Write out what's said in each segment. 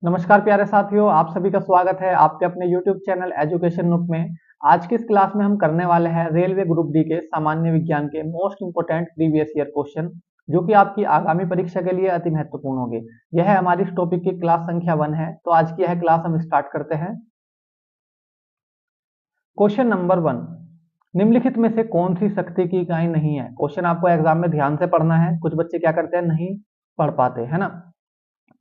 नमस्कार प्यारे साथियों, आप सभी का स्वागत है आपके अपने YouTube चैनल एजुकेशन नूक में। आज की इस क्लास में हम करने वाले हैं रेलवे ग्रुप डी के सामान्य विज्ञान के most important previous year question, जो कि आपकी आगामी परीक्षा के लिए अति महत्वपूर्ण होंगे। यह है हमारी इस टॉपिक की क्लास संख्या 1 है। तो आज की यह क्लास हम स्टार्ट करते हैं। क्वेश्चन नंबर 1, निम्नलिखित में से कौन सी शक्ति की इकाई नहीं है। क्वेश्चन आपको एग्जाम में ध्यान से पढ़ना है। कुछ बच्चे क्या करते हैं, नहीं पढ़ पाते है ना,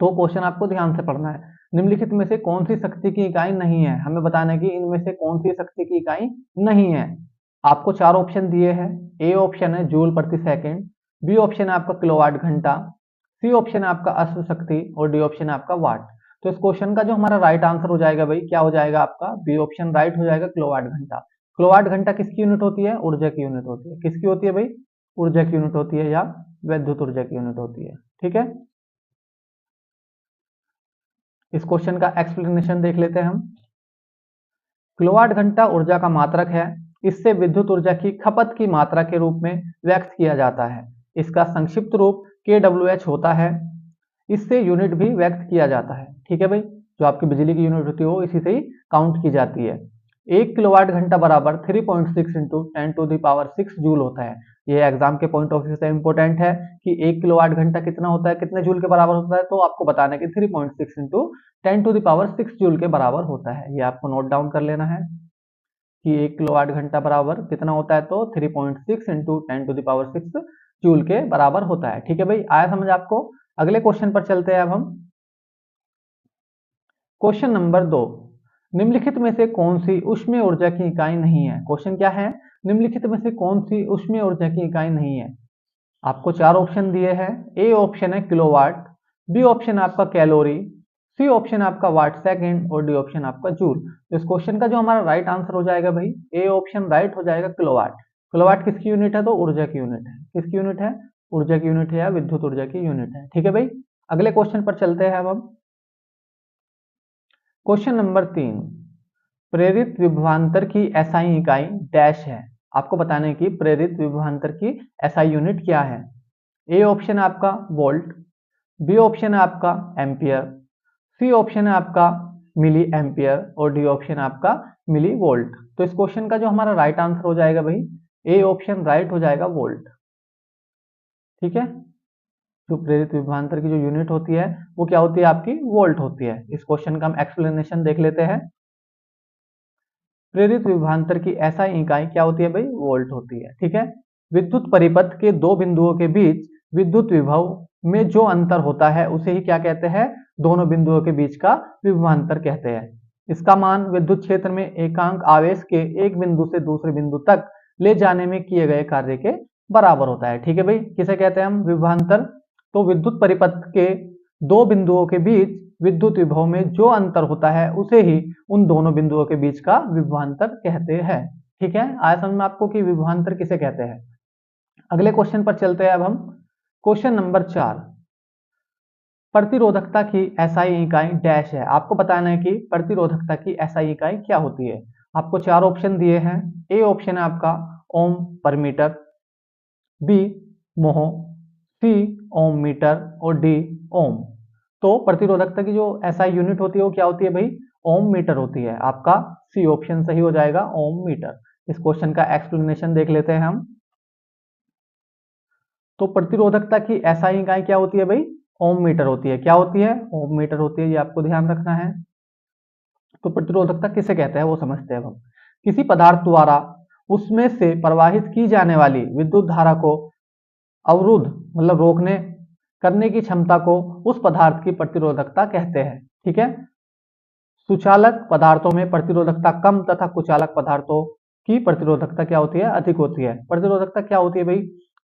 तो क्वेश्चन आपको ध्यान से पढ़ना है। निम्नलिखित में से कौन सी शक्ति की इकाई नहीं है, हमें बताना है कि इनमें से कौन सी शक्ति की इकाई नहीं है। आपको चार ऑप्शन दिए हैं। ए ऑप्शन है जूल प्रति सेकंड, बी ऑप्शन है आपका किलोवाट घंटा, सी ऑप्शन है आपका अश्व शक्ति और डी ऑप्शन है आपका वाट। तो इस क्वेश्चन का जो हमारा राइट आंसर हो जाएगा भाई, क्या हो जाएगा आपका, बी ऑप्शन राइट हो जाएगा, किलोवाट घंटा। किलोवाट घंटा किसकी यूनिट होती है, ऊर्जा की यूनिट होती है। किसकी होती है भाई, ऊर्जा की यूनिट होती है या विद्युत ऊर्जा की यूनिट होती है। ठीक है, इस क्वेश्चन का एक्सप्लेनेशन देख लेते हैं हम। किलोवाट घंटा ऊर्जा का मात्रक है। इससे विद्युत ऊर्जा की खपत की मात्रा के रूप में व्यक्त किया जाता है। इसका संक्षिप्त रूप kWh होता है। इससे यूनिट भी व्यक्त किया जाता है। ठीक है भाई, जो आपकी बिजली की यूनिट होती है वो इसी से ही काउंट की जाती है। 1 किलोवाट घंटा बराबर 3.6 इंटू 10⁶ जूल होता है। ये एग्जाम के पॉइंट ऑफ व्यू से इंपॉर्टेंट है कि 1 किलोवाट घंटा कितना होता है, कितने जूल के बराबर होता है। तो आपको बताना है कि 3.6 इंटू 10⁶ जूल के बराबर होता है। ये आपको नोट डाउन कर लेना है कि 1 किलोवाट घंटा बराबर कितना होता है, तो 3.6 इंटू 10⁶ जूल के बराबर होता है। ठीक है भाई, आया समझ आपको। अगले क्वेश्चन पर चलते हैं अब हम। क्वेश्चन नंबर 2, निम्नलिखित में से कौन सी ऊष्मीय ऊर्जा की इकाई नहीं है। क्वेश्चन क्या है, निम्नलिखित में से कौन सी ऊष्मीय ऊर्जा की इकाई नहीं है। आपको चार ऑप्शन दिए हैं। ए ऑप्शन है किलोवाट, बी ऑप्शन है आपका कैलोरी, सी ऑप्शन है आपका वाट सेकंड और डी ऑप्शन आपका जूल। तो इस क्वेश्चन का जो हमारा राइट आंसर हो जाएगा भाई, ए ऑप्शन राइट हो जाएगा, किलोवाट। किलोवाट किसकी यूनिट है, तो ऊर्जा की यूनिट है। किसकी यूनिट है, ऊर्जा की यूनिट है या विद्युत ऊर्जा की यूनिट है। ठीक है भाई, अगले क्वेश्चन पर चलते हैं अब हम। क्वेश्चन नंबर 3, प्रेरित विभवांतर की एसआई इकाई डैश है। आपको बताना है कि प्रेरित विभवांतर की एसआई यूनिट क्या है। ए ऑप्शन है आपका वोल्ट, बी ऑप्शन है आपका एम्पियर, सी ऑप्शन है आपका मिली एम्पियर और डी ऑप्शन है आपका मिली वोल्ट। तो इस क्वेश्चन का जो हमारा राइट आंसर हो जाएगा भाई, ए ऑप्शन राइट हो जाएगा, वोल्ट। ठीक है, जो प्रेरित विभवांतर की जो यूनिट होती है वो क्या होती है, आपकी वोल्ट होती है। इस क्वेश्चन का हम एक्सप्लेनेशन देख लेते हैं। प्रेरित विभवांतर की एसआई इकाई क्या होती है भाई, वोल्ट होती है। ठीक है, विद्युत परिपथ के दो बिंदुओं के बीच विद्युत विभव में जो अंतर होता है उसे ही क्या कहते हैं, दोनों बिंदुओं के बीच का विभवांतर कहते हैं। इसका मान विद्युत क्षेत्र में एकांक आवेश के एक बिंदु से दूसरे बिंदु तक ले जाने में किए गए कार्य के बराबर होता है। ठीक है भाई, किसे कहते हैं हम, विभवांतर। तो विद्युत परिपथ के दो बिंदुओं के बीच विद्युत विभव में जो अंतर होता है उसे ही उन दोनों बिंदुओं के बीच का विभवांतर कहते हैं। ठीक है, आया समझ में आपको कि विभवांतर किसे कहते हैं। अगले क्वेश्चन पर चलते हैं अब हम। क्वेश्चन नंबर 4, प्रतिरोधकता की एसआई इकाई डैश है। आपको बताना है कि प्रतिरोधकता की एसआई इकाई क्या होती है। आपको चार ऑप्शन दिए हैं। ए ऑप्शन है आपका ओम पर मीटर, बी मोह, सी ओम मीटर और डी ओम। तो प्रतिरोधकता की जो एसआई यूनिट होती है वो क्या होती है भाई, ओम मीटर होती है। आपका सी ऑप्शन सही हो जाएगा, ओम मीटर। इस क्वेश्चन का एक्सप्लेनेशन देख लेते हैं हम। तो प्रतिरोधकता की एसआई इकाई क्या होती है भाई, ओम मीटर होती है। क्या होती है, ओम मीटर होती है, ये आपको ध्यान रखना है। तो प्रतिरोधकता किसे कहते हैं वो समझते हैं अब हम। किसी पदार्थ द्वारा उसमें से प्रवाहित की जाने वाली विद्युत धारा को अवरुद्ध मतलब रोकने करने की क्षमता को उस पदार्थ की प्रतिरोधकता कहते हैं। ठीक है, सुचालक पदार्थों में प्रतिरोधकता कम तथा कुचालक पदार्थों की प्रतिरोधकता क्या होती है, अधिक होती है। प्रतिरोधकता क्या होती है भाई,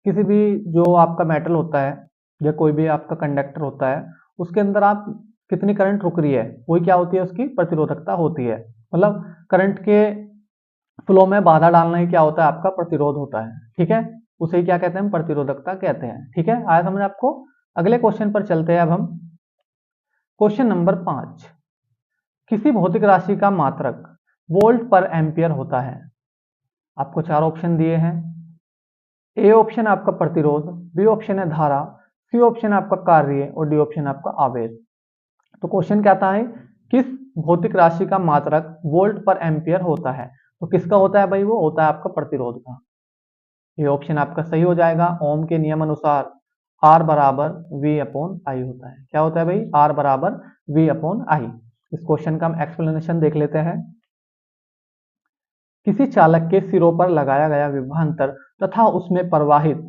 किसी भी जो आपका मेटल होता है या कोई भी आपका कंडक्टर होता है, उसके अंदर आप कितनी करंट रुक रही है वही क्या होती है, उसकी प्रतिरोधकता होती है। मतलब करंट के फ्लो में बाधा डालना ही क्या होता है, आपका प्रतिरोध होता है। ठीक है, उसे ही क्या कहते हैं, प्रतिरोधकता कहते हैं। ठीक है, आया समझ आपको। अगले क्वेश्चन पर चलते हैं अब हम। क्वेश्चन नंबर 5, किसी भौतिक राशि का मात्रक वोल्ट पर एम्पियर होता है। आपको चार ऑप्शन दिए हैं। ए ऑप्शन है आपका प्रतिरोध, बी ऑप्शन है धारा, सी ऑप्शन है आपका कार्य और डी ऑप्शन है आपका आवेश। तो क्वेश्चन क्या आता है, किस भौतिक राशि का मात्रक वोल्ट पर एम्पियर होता है? तो किसका होता है भाई? वो होता है आपका प्रतिरोध का। ये ऑप्शन आपका सही हो जाएगा। ओम के नियम अनुसार R बराबर V अपॉन आई होता है। क्या होता है भाई? R बराबर V अपॉन आई। इस क्वेश्चन का हम एक्सप्लेनेशन देख लेते हैं। किसी चालक के सिरों पर लगाया गया विभवांतर तथा उसमें प्रवाहित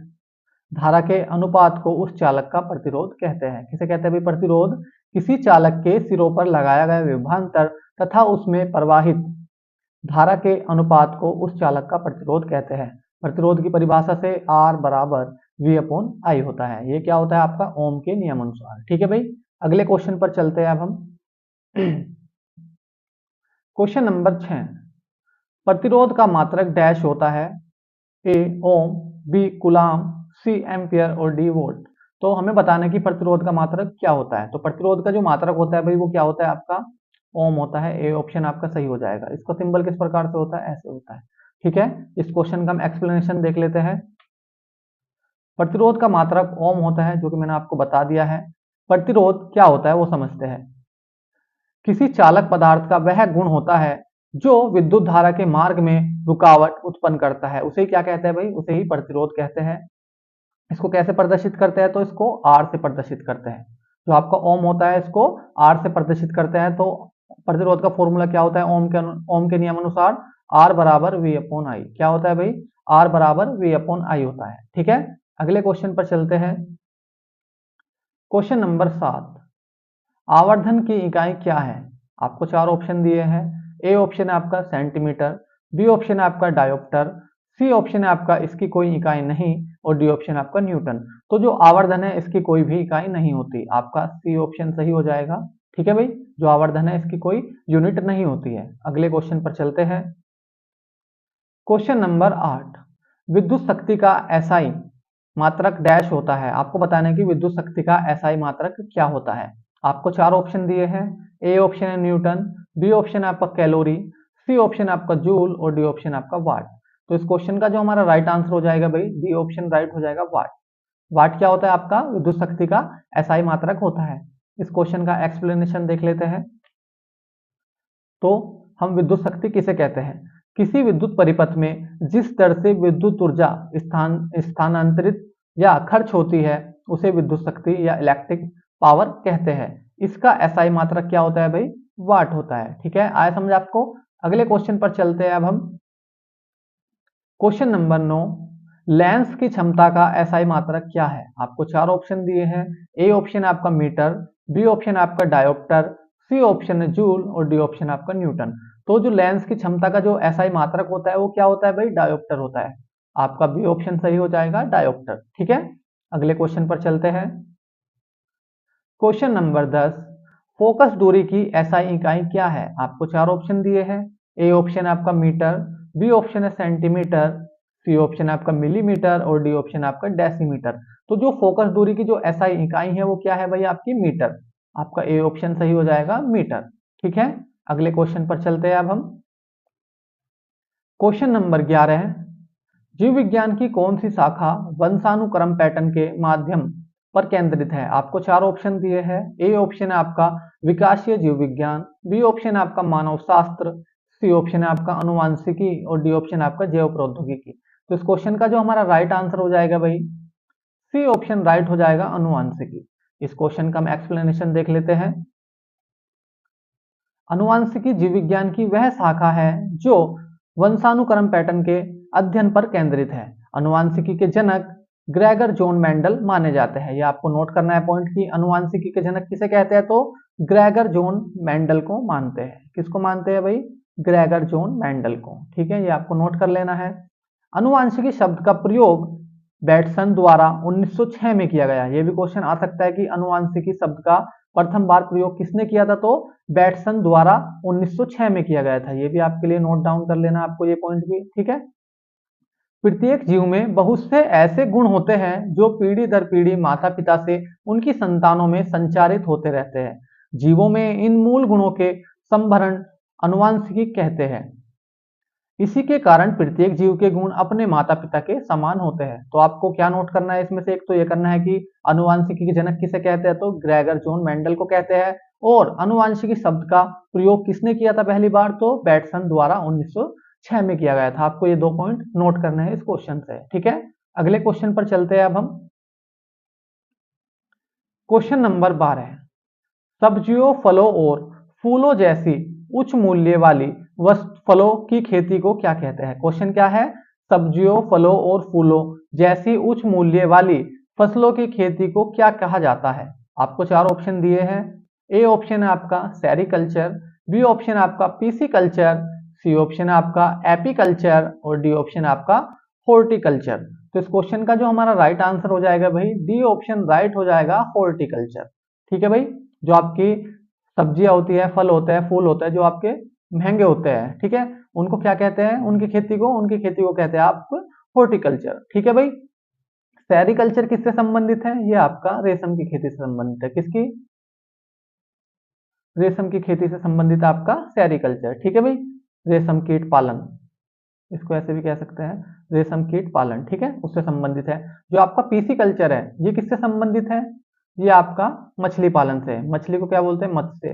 धारा के अनुपात को उस चालक का प्रतिरोध कहते हैं। किसे कहते हैं भाई? प्रतिरोध। किसी चालक के सिरों पर लगाया गया विभवांतर तथा उसमें प्रवाहित धारा के अनुपात को उस चालक का प्रतिरोध कहते हैं। प्रतिरोध की परिभाषा से R बराबर V अपॉन आई होता है। ये क्या होता है आपका? ओम के नियम अनुसार। ठीक है भाई, अगले क्वेश्चन पर चलते हैं अब हम। क्वेश्चन नंबर 6, प्रतिरोध का मात्रक डैश होता है? ए ओम, बी कूलाम, सी एम्पियर और डी वोल्ट। तो हमें बताना है कि प्रतिरोध का मात्रक क्या होता है। तो प्रतिरोध का जो मात्रक होता है भाई वो क्या होता है आपका? ओम होता है। ए ऑप्शन आपका सही हो जाएगा। इसका सिंबल किस प्रकार से होता है? ऐसे होता है। ठीक है, इस क्वेश्चन का हम एक्सप्लेनेशन देख लेते हैं। प्रतिरोध का मात्रक ओम होता है, जो कि मैंने आपको बता दिया है। प्रतिरोध क्या होता है वो समझते हैं। किसी चालक पदार्थ का वह गुण होता है जो विद्युत धारा के मार्ग में रुकावट उत्पन्न करता है, उसे क्या कहते हैं भाई? उसे ही प्रतिरोध कहते हैं। इसको कैसे प्रदर्शित करते हैं? तो इसको R से प्रदर्शित करते हैं। जो आपका ओम होता है इसको R से प्रदर्शित करते हैं। तो प्रतिरोध का फॉर्मूला क्या होता है? ओम के नियम अनुसार R बराबर V अपॉन आई। क्या होता है भाई? R बराबर V अपॉन आई होता है। ठीक है, अगले क्वेश्चन पर चलते हैं। क्वेश्चन नंबर 7, आवर्धन की इकाई क्या है? आपको चार ऑप्शन दिए हैं। ए ऑप्शन है आपका सेंटीमीटर, बी ऑप्शन है आपका डायोप्टर, सी ऑप्शन है आपका इसकी कोई इकाई नहीं और डी ऑप्शन आपका न्यूटन। तो जो आवर्धन है इसकी कोई भी इकाई नहीं होती। आपका सी ऑप्शन सही हो जाएगा। ठीक है भाई, जो आवर्धन है इसकी कोई यूनिट नहीं होती है। अगले क्वेश्चन पर चलते हैं। क्वेश्चन नंबर 8, विद्युत शक्ति का एसआई मात्रक डैश होता है? आपको बताना है कि विद्युत शक्ति का एसआई मात्रक क्या होता है। आपको चार ऑप्शन दिए हैं। ए ऑप्शन है न्यूटन, बी ऑप्शन है आपका कैलोरी, सी ऑप्शन आपका जूल और डी ऑप्शन आपका वाट। तो इस क्वेश्चन का जो हमारा राइट आंसर हो जाएगा भाई, डी ऑप्शन राइट हो जाएगा, वाट। वाट क्या होता है आपका? विद्युत शक्ति का एसआई मात्रक होता है। इस क्वेश्चन का एक्सप्लेनेशन देख लेते हैं। तो हम विद्युत शक्ति किसे कहते हैं? किसी विद्युत परिपथ में जिस दर से विद्युत ऊर्जा स्थानांतरित या खर्च होती है उसे विद्युत शक्ति या इलेक्ट्रिक पावर कहते हैं। इसका एसआई मात्रक क्या होता है भाई? वाट होता है। ठीक है, आया समझ आपको? अगले क्वेश्चन पर चलते हैं अब हम। क्वेश्चन नंबर 9, लेंस की क्षमता का एसआई मात्रक क्या है? आपको चार ऑप्शन दिए हैं। ए ऑप्शन है आपका मीटर, बी ऑप्शन है आपका डायोप्टर, सी ऑप्शन है जूल और डी ऑप्शन आपका न्यूटन। तो जो लेंस की क्षमता का जो एसआई मात्रक होता है वो क्या होता है भाई? डायोप्टर होता है। आपका बी ऑप्शन सही हो जाएगा, डायोप्टर। ठीक है, अगले क्वेश्चन पर चलते हैं। क्वेश्चन नंबर 10, फोकस दूरी की एसआई इकाई क्या है? आपको चार ऑप्शन दिए हैं। ए ऑप्शन है आपका मीटर, बी ऑप्शन है सेंटीमीटर, सी ऑप्शन है आपका मिलीमीटर और डी ऑप्शन आपका डेसीमीटर। तो जो फोकस दूरी की जो एसआई इकाई है वो क्या है भाई? आपकी मीटर। आपका ए ऑप्शन सही हो जाएगा, मीटर। ठीक है, अगले क्वेश्चन पर चलते हैं अब हम। क्वेश्चन नंबर 11 है, जीव विज्ञान की कौन सी शाखा वंशानुक्रम पैटर्न के माध्यम पर केंद्रित है? आपको चार ऑप्शन दिए हैं। ए ऑप्शन है आपका विकासीय जीव विज्ञान, बी ऑप्शन है आपका मानव शास्त्र, सी ऑप्शन है आपका अनुवांशिकी और डी ऑप्शन आपका जैव प्रौद्योगिकी। तो इस क्वेश्चन का जो हमारा राइट आंसर हो जाएगा भाई, सी ऑप्शन राइट हो जाएगा, अनुवांशिकी। इस क्वेश्चन का हम एक्सप्लेनेशन देख लेते हैं। अनुवांशिकी जीव विज्ञान की वह शाखा है जो वंशानुक्रम पैटर्न के अध्ययन पर केंद्रित है। अनुवांशिकी के जनक ग्रेगर जॉन मेंडल माने जाते हैं। ये आपको नोट करना है पॉइंट की अनुवांशिकी के जनक किसे कहते हैं? तो ग्रेगर जॉन मेंडल को मानते हैं। किसको मानते हैं भाई? ग्रेगर जॉन मेंडल को। ठीक है, ये आपको नोट कर लेना है। अनुवांशिकी शब्द का प्रयोग बैटसन द्वारा 1906 में किया गया। ये भी क्वेश्चन आ सकता है कि अनुवांशिकी शब्द का प्रथम बार प्रयोग किसने किया था? तो बैटसन द्वारा 1906 में किया गया था। ये भी आपके लिए नोट डाउन कर लेना आपको ये पॉइंट भी। ठीक है, प्रत्येक जीव में बहुत से ऐसे गुण होते हैं जो पीढ़ी दर पीढ़ी माता पिता से उनकी संतानों में संचारित होते रहते हैं। जीवों में इन मूल गुणों के संभरण अनुवांशिकी कहते हैं। इसी के कारण प्रत्येक जीव के गुण अपने माता पिता के समान होते हैं। तो आपको क्या नोट करना है इसमें से? एक तो ये करना है कि अनुवांशिकी के जनक किसे कहते हैं? तो ग्रेगर जॉन मेंडल को कहते हैं। और अनुवांशिकी शब्द का प्रयोग किसने किया था पहली बार? तो बैटसन द्वारा 1906 में किया गया था। आपको ये 2 पॉइंट नोट करने हैं इस क्वेश्चन से, ठीक है। अगले क्वेश्चन पर चलते हैं अब हम। क्वेश्चन नंबर 12, सब्जियों, फलों और फूलों जैसी उच्च मूल्य वाली फलों की खेती को क्या कहते हैं? क्वेश्चन क्या है? सब्जियों, फलों और फूलों जैसी उच्च मूल्य वाली फसलों की खेती को क्या कहा जाता है? आपको 4 ऑप्शन दिए हैं। ए ऑप्शन है आपका सेरिकल्चर, बी ऑप्शन है आपका पीसी कल्चर, सी ऑप्शन है आपका एपीकल्चर और डी ऑप्शन है आपका हॉर्टिकल्चर। तो इस क्वेश्चन का जो हमारा राइट आंसर हो जाएगा भाई डी ऑप्शन राइट हो जाएगा, हॉर्टिकल्चर। ठीक है भाई, जो आपकी सब्जियां होती है, फल होते हैं, फूल होते हैं जो आपके महंगे होते हैं, ठीक है, उनको क्या कहते हैं? उनकी खेती को कहते हैं आप हॉर्टिकल्चर। ठीक है भाई, सेरिकल्चर किससे संबंधित है? ये आपका रेशम की खेती से संबंधित है। किसकी? रेशम की खेती से संबंधित आपका सेरिकल्चर। ठीक है भाई, रेशम कीट पालन, इसको ऐसे भी कह सकते हैं, रेशम कीट पालन, ठीक है, उससे संबंधित है। जो आपका पीसी कल्चर है ये किससे संबंधित है? ये आपका मछली पालन से है। मछली को क्या बोलते हैं? मत्स्य,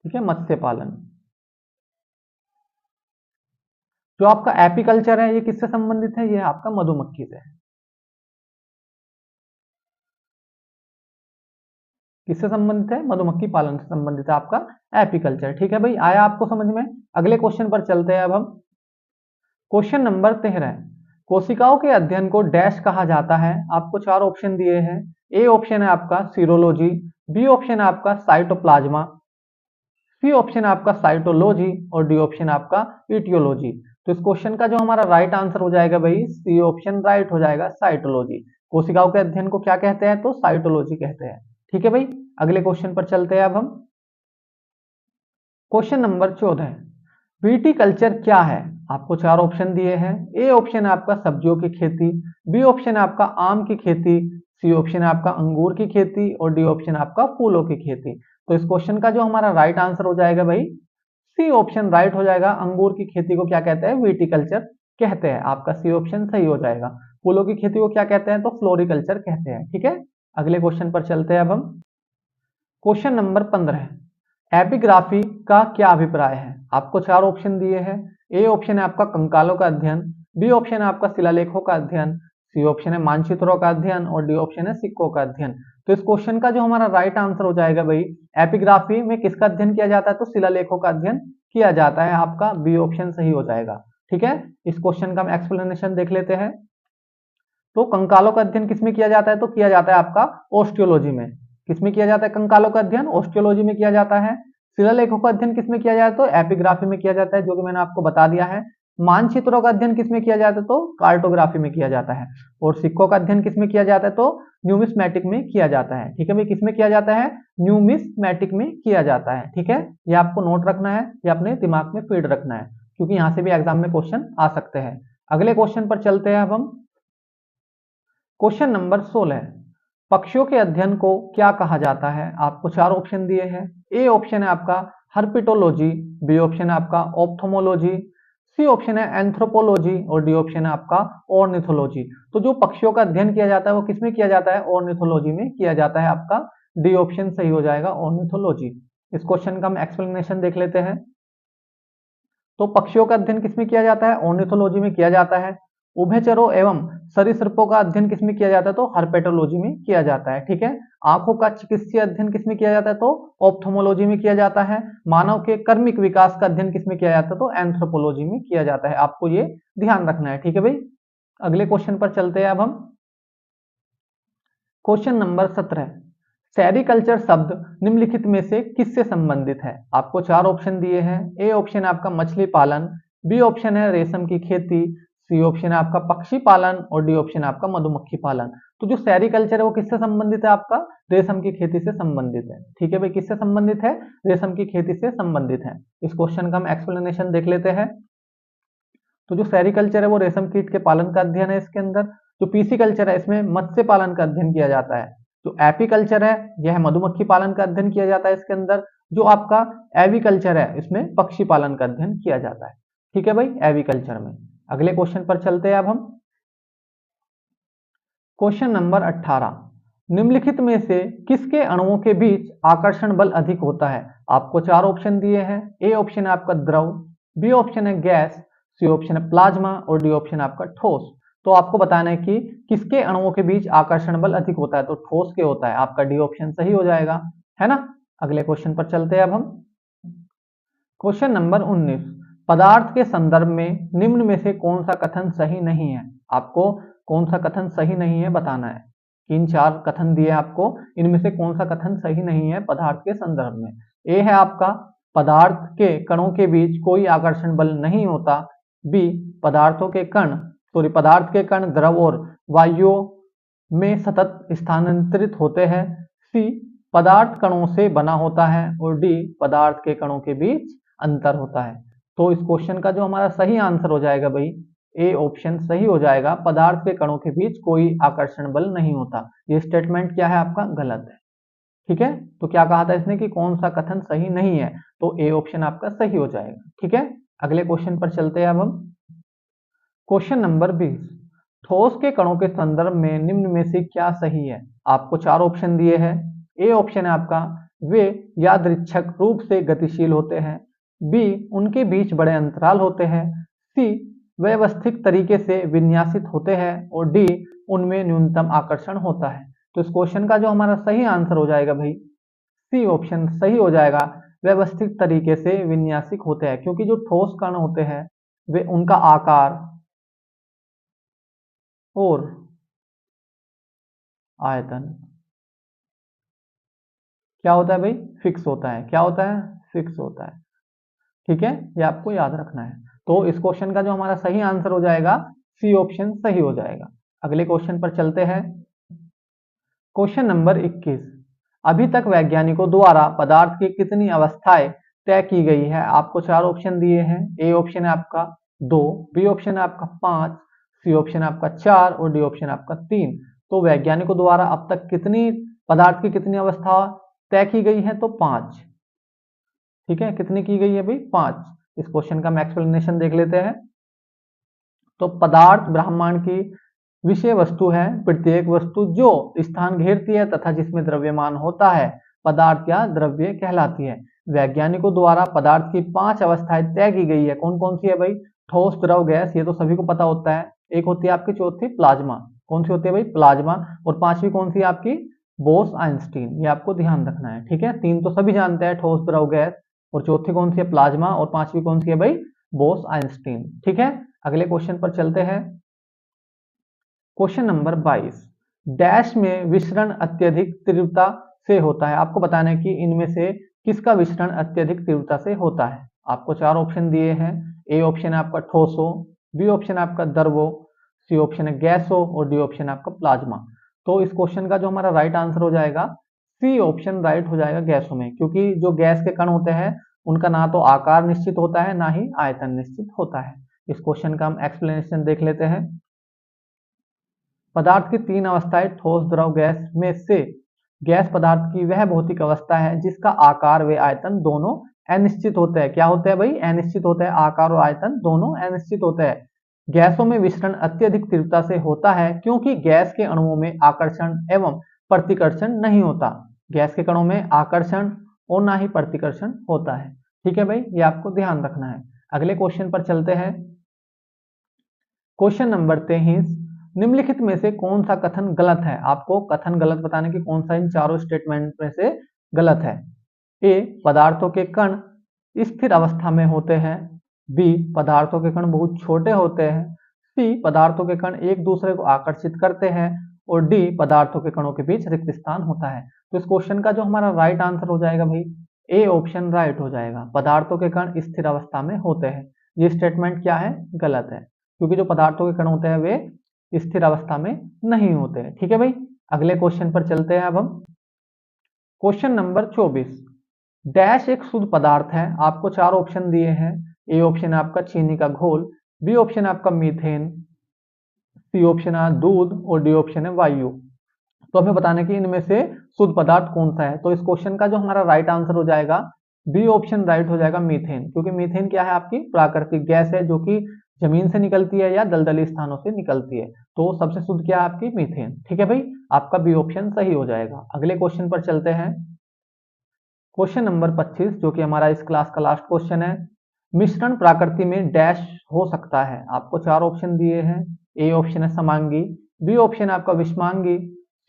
ठीक है, मत्स्य पालन। जो आपका एपीकल्चर है ये किससे संबंधित है? ये आपका मधुमक्खी से है। किससे संबंधित है? मधुमक्खी पालन से संबंधित है आपका एपीकल्चर। ठीक है भाई, आया आपको समझ में? अगले क्वेश्चन पर चलते हैं अब हम। क्वेश्चन नंबर 13, कोशिकाओं के अध्ययन को डैश कहा जाता है? आपको 4 ऑप्शन दिए हैं। ए ऑप्शन है आपका सीरोलॉजी, बी ऑप्शन है आपका साइटोप्लाज्मा, सी ऑप्शन है आपका साइटोलॉजी और डी ऑप्शन आपका इटियोलॉजी। तो इस क्वेश्चन का जो हमारा राइट आंसर हो जाएगा भाई सी ऑप्शन राइट हो जाएगा, साइटोलॉजी। कोशिकाओं के अध्ययन को क्या कहते हैं? तो साइटोलॉजी कहते हैं। ठीक है भाई, अगले क्वेश्चन पर चलते हैं अब हम। क्वेश्चन नंबर 14, विटीकल्चर क्या है? आपको 4 ऑप्शन दिए हैं। ए ऑप्शन है आपका सब्जियों की खेती, बी ऑप्शन है आपका आम की खेती, सी ऑप्शन है आपका अंगूर की खेती और डी ऑप्शन आपका फूलों की खेती। तो इस क्वेश्चन का जो हमारा राइट आंसर हो जाएगा भाई सी ऑप्शन राइट हो जाएगा। अंगूर की खेती को क्या कहते हैं? विटीकल्चर कहते हैं। आपका सी ऑप्शन सही हो जाएगा। फूलों की खेती को क्या कहते हैं? तो फ्लोरिकल्चर कहते हैं। ठीक है, अगले क्वेश्चन पर चलते हैं अब हम। क्वेश्चन नंबर 15, एपिग्राफी का क्या अभिप्राय है? आपको 4 ऑप्शन दिए हैं। ए ऑप्शन है आपका कंकालों का अध्ययन, बी ऑप्शन है आपका शिलालेखों का अध्ययन, सी ऑप्शन है मानचित्रों का अध्ययन और डी ऑप्शन है सिक्कों का अध्ययन। तो इस क्वेश्चन का जो हमारा राइट आंसर हो जाएगा भाई एपिग्राफी में किसका अध्ययन किया जाता है? तो शिलालेखों का अध्ययन किया जाता है। आपका बी ऑप्शन सही हो जाएगा। ठीक है, इस क्वेश्चन का हम एक्सप्लेनेशन देख लेते हैं। तो कंकालों का अध्ययन किसमें किया जाता है? तो किया जाता है आपका ऑस्टियोलॉजी में। किसमें किया जाता है कंकालों का अध्ययन? ऑस्टियोलॉजी में किया जाता है। शिलालेखों का अध्ययन किसमें किया जाता है? तो एपिग्राफी में किया जाता है, जो कि मैंने आपको बता दिया है। मानचित्रों का अध्ययन किसमें किया जाता है? तो कार्टोग्राफी में किया जाता है। और सिक्कों का अध्ययन किसमें किया जाता है? तो न्यूमिस्मैटिक में किया जाता है। ठीक है भाई, किसमें किया जाता है? न्यूमिस्मैटिक में किया जाता है। ठीक है, ये आपको नोट रखना है, ये अपने दिमाग में फीड रखना है, क्योंकि यहाँ से भी एग्जाम में क्वेश्चन आ सकते हैं। अगले क्वेश्चन पर चलते हैं अब हम। क्वेश्चन नंबर 16, पक्षियों के अध्ययन को क्या कहा जाता है? आपको 4 ऑप्शन दिए हैं। ए ऑप्शन है आपका हर्पिटोलॉजी, बी ऑप्शन है आपका ऑप्थोमोलॉजी, सी ऑप्शन है एंथ्रोपोलॉजी और डी ऑप्शन है आपका ऑर्निथोलॉजी। तो जो पक्षियों का अध्ययन किया जाता है वो किसमें किया जाता है? ऑर्निथोलॉजी में किया जाता है। आपका डी ऑप्शन सही हो जाएगा, ऑर्निथोलॉजी। इस क्वेश्चन का हम एक्सप्लेनेशन देख लेते हैं। तो पक्षियों का अध्ययन किसमें किया जाता है? ऑर्निथोलॉजी में किया जाता है। उभयचरों एवं सरीसृपों का अध्ययन किसमें किया जाता है? तो हर्पेटोलॉजी में किया जाता है। ठीक है, आंखों का चिकित्सीय अध्ययन किसमें किया जाता है? तो ऑप्थोमोलॉजी में किया जाता है। मानव के कर्मिक विकास का अध्ययन किसमें किया जाता है? तो एंथ्रोपोलॉजी में किया जाता है। आपको ये ध्यान रखना है। ठीक है भाई, अगले क्वेश्चन पर चलते हैं अब हम। क्वेश्चन नंबर 17, सेरिकल्चर शब्द निम्नलिखित में से किससे संबंधित है? आपको 4 ऑप्शन दिए हैं। ए ऑप्शन है आपका मछली पालन, बी ऑप्शन है रेशम की खेती, सी ऑप्शन है आपका पक्षी पालन और डी ऑप्शन है आपका मधुमक्खी पालन। तो जो सेरिकल्चर है वो किससे संबंधित है? आपका रेशम की खेती से संबंधित है। ठीक है भाई, किससे संबंधित है? रेशम की खेती से संबंधित है। इस क्वेश्चन का हम एक्सप्लेनेशन देख लेते हैं। तो जो सेरिकल्चर है वो रेशम कीट के पालन का अध्ययन है। इसके अंदर जो पीसी कल्चर है इसमें मत्स्य पालन का अध्ययन किया जाता है। जो एपीकल्चर है यह मधुमक्खी पालन का अध्ययन किया जाता है। इसके अंदर जो आपका एविकल्चर है इसमें पक्षी पालन का अध्ययन किया जाता है। ठीक है भाई, एविकल्चर में। अगले क्वेश्चन पर चलते हैं अब हम। क्वेश्चन नंबर 18, निम्नलिखित में से किसके अणुओं के बीच आकर्षण बल अधिक होता है? आपको चार ऑप्शन दिए हैं। ए ऑप्शन है आपका द्रव, बी ऑप्शन है गैस, सी ऑप्शन है प्लाज्मा और डी ऑप्शन है आपका ठोस। तो आपको बताना है कि किसके अणुओं के बीच आकर्षण बल अधिक होता है, तो ठोस के होता है। आपका डी ऑप्शन सही हो जाएगा, है ना। अगले क्वेश्चन पर चलते हैं अब हम। क्वेश्चन नंबर 19, पदार्थ के संदर्भ में निम्न में से कौन सा कथन सही नहीं है? आपको कौन सा कथन सही नहीं है बताना है। तीन चार कथन दिए आपको, इनमें से कौन सा कथन सही नहीं है पदार्थ के संदर्भ में? ए है आपका पदार्थ के कणों के बीच कोई आकर्षण बल नहीं होता। बी पदार्थ के कण द्रव और वायुओं में सतत स्थानांतरित होते हैं। सी पदार्थ कणों से बना होता है और डी पदार्थ के कणों के बीच अंतर होता है। तो इस क्वेश्चन का जो हमारा सही आंसर हो जाएगा भाई, ए ऑप्शन सही हो जाएगा, पदार्थ के कणों के बीच कोई आकर्षण बल नहीं होता। ये स्टेटमेंट क्या है आपका? गलत है। ठीक है, तो क्या कहा था इसने कि कौन सा कथन सही नहीं है, तो ए ऑप्शन आपका सही हो जाएगा। ठीक है, अगले क्वेश्चन पर चलते हैं अब हम। क्वेश्चन नंबर 20, ठोस के कणों के संदर्भ में निम्न में से क्या सही है? आपको चार ऑप्शन दिए हैं। ए ऑप्शन है आपका वे यादृच्छिक रूप से गतिशील होते हैं, बी उनके बीच बड़े अंतराल होते हैं, सी व्यवस्थित तरीके से विन्यासित होते हैं और डी उनमें न्यूनतम आकर्षण होता है। तो इस क्वेश्चन का जो हमारा सही आंसर हो जाएगा भाई, सी ऑप्शन सही हो जाएगा, व्यवस्थित तरीके से विन्यासित होते हैं। क्योंकि जो ठोस कण होते हैं वे उनका आकार और आयतन क्या होता है भाई? फिक्स होता है। क्या होता है? फिक्स होता है। ठीक है, ये आपको याद रखना है। तो इस क्वेश्चन का जो हमारा सही आंसर हो जाएगा, सी ऑप्शन सही हो जाएगा। अगले क्वेश्चन पर चलते हैं। क्वेश्चन नंबर 21, अभी तक वैज्ञानिकों द्वारा पदार्थ की कितनी अवस्थाएं तय की गई है? आपको चार ऑप्शन दिए हैं। ए ऑप्शन है आपका 2, बी ऑप्शन है आपका 5, सी ऑप्शन है आपका 4 और डी ऑप्शन है आपका 3। तो वैज्ञानिकों द्वारा अब तक कितनी पदार्थ की कितनी अवस्था तय की गई है? तो 5। ठीक है, कितनी की गई है भाई? 5। इस क्वेश्चन का हम एक्सप्लेनेशन देख लेते हैं। तो पदार्थ ब्रह्मांड की विषय वस्तु है, प्रत्येक वस्तु जो स्थान घेरती है तथा जिसमें द्रव्यमान होता है पदार्थ या द्रव्य कहलाती है। वैज्ञानिकों द्वारा पदार्थ की 5 अवस्थाएं तय की गई है। कौन कौन सी है भाई? ठोस, द्रव, गैस, ये तो सभी को पता होता है। एक होती है आपकी चौथी प्लाज्मा। कौन सी होती है भाई? प्लाज्मा। और पांचवी कौन सी है आपकी? बोस आइंस्टीन। ये आपको ध्यान रखना है। ठीक है, तीन तो सभी जानते हैं, ठोस, द्रव, गैस, और चौथी कौन सी है? प्लाज्मा। और पांचवी कौन सी है भाई? बोस आइंस्टीन। ठीक है, अगले क्वेश्चन पर चलते हैं। क्वेश्चन नंबर 22, डैश में विसरण अत्यधिक तीव्रता से होता है। आपको बताना है कि इनमें से किसका विसरण अत्यधिक तीव्रता से होता है। आपको चार ऑप्शन दिए हैं। ए ऑप्शन है आपका ठोसो, बी ऑप्शन है आपका द्रवो, सी ऑप्शन है गैसो और डी ऑप्शन है आपका प्लाज्मा। तो इस क्वेश्चन का जो हमारा राइट आंसर हो जाएगा, सी ऑप्शन राइट हो जाएगा गैसों में। क्योंकि जो गैस के कण होते हैं उनका ना तो आकार निश्चित होता है ना ही आयतन निश्चित होता है। इस क्वेश्चन का हम एक्सप्लेनेशन देख लेते हैं। पदार्थ की तीन अवस्थाएं ठोस, द्रव, गैस में से गैस पदार्थ की वह भौतिक अवस्था है जिसका आकार व आयतन दोनों अनिश्चित होते हैं। क्या होते हैं भाई? अनिश्चित होते हैं। आकार और आयतन दोनों अनिश्चित होते हैं। गैसों में विसरण अत्यधिक तीव्रता से होता है क्योंकि गैस के अणुओं में आकर्षण एवं प्रतिकर्षण नहीं होता। गैस के कणों में आकर्षण और ना ही प्रतिकर्षण होता है। ठीक है भाई, ये आपको ध्यान रखना है। अगले क्वेश्चन पर चलते हैं। क्वेश्चन नंबर 23, निम्नलिखित में से कौन सा कथन गलत है? आपको कथन गलत बताने की कौन सा इन चारों स्टेटमेंट में से गलत है। ए पदार्थों के कण स्थिर अवस्था में होते हैं, बी पदार्थों के कण बहुत छोटे होते हैं, सी पदार्थों के कण एक दूसरे को आकर्षित करते हैं और डी पदार्थों के कणों के बीच रिक्त स्थान होता है। तो इस क्वेश्चन का जो हमारा राइट आंसर हो जाएगा भाई, ए ऑप्शन राइट हो जाएगा, पदार्थों के कण स्थिर अवस्था में होते हैं। ये स्टेटमेंट क्या है? गलत है, क्योंकि जो पदार्थों के कण होते हैं वे स्थिर अवस्था में नहीं होते हैं। ठीक है भाई, अगले क्वेश्चन पर चलते हैं अब हम। क्वेश्चन नंबर 24, डैश एक शुद्ध पदार्थ है। आपको चार ऑप्शन दिए हैं। ए ऑप्शन है आपका चीनी का घोल, बी ऑप्शन है आपका मीथेन, सी ऑप्शन है दूध और डी ऑप्शन है वायु। तो हमें बताना है कि इनमें से शुद्ध पदार्थ कौन सा है। तो इस क्वेश्चन का जो हमारा राइट आंसर हो जाएगा, बी ऑप्शन राइट हो जाएगा, मीथेन। क्योंकि मीथेन क्या है? आपकी प्राकृतिक गैस है जो कि जमीन से निकलती है या दलदली स्थानों से निकलती है। तो सबसे शुद्ध क्या है आपकी? मीथेन। ठीक है भाई, आपका बी ऑप्शन सही हो जाएगा। अगले क्वेश्चन पर चलते हैं। क्वेश्चन नंबर 25 जो कि हमारा इस क्लास का लास्ट क्वेश्चन है। मिश्रण प्रकृति में डैश हो सकता है। आपको चार ऑप्शन दिए हैं। ए ऑप्शन है समांगी, बी ऑप्शन आपका विषमांगी,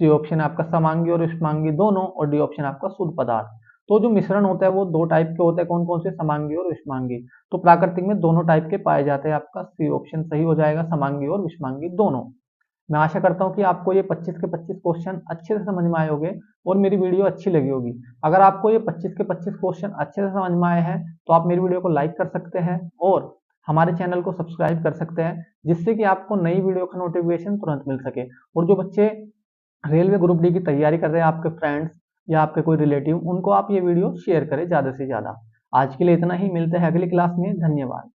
सी ऑप्शन आपका समांगी और विषमांगी दोनों, और डी ऑप्शन आपका शुद्ध पदार्थ। तो जो मिश्रण होता है वो दो टाइप के होते हैं, कौन कौन से? समांगी और विषमांगी। तो प्राकृतिक में दोनों टाइप के पाए जाते हैं। आपका सी ऑप्शन सही हो जाएगा, समांगी और विषमांगी दोनों। मैं आशा करता हूँ कि आपको ये 25 के 25 क्वेश्चन अच्छे से समझ में आए होंगे और मेरी वीडियो अच्छी लगी होगी। अगर आपको ये 25 के 25 क्वेश्चन अच्छे से समझ में आए हैं तो आप मेरी वीडियो को लाइक कर सकते हैं और हमारे चैनल को सब्सक्राइब कर सकते हैं, जिससे कि आपको नई वीडियो का नोटिफिकेशन तुरंत मिल सके। और जो बच्चे रेलवे ग्रुप डी की तैयारी कर रहे हैं, आपके फ्रेंड्स या आपके कोई रिलेटिव, उनको आप ये वीडियो शेयर करें ज़्यादा से ज़्यादा। आज के लिए इतना ही, मिलते हैं अगली क्लास में। धन्यवाद।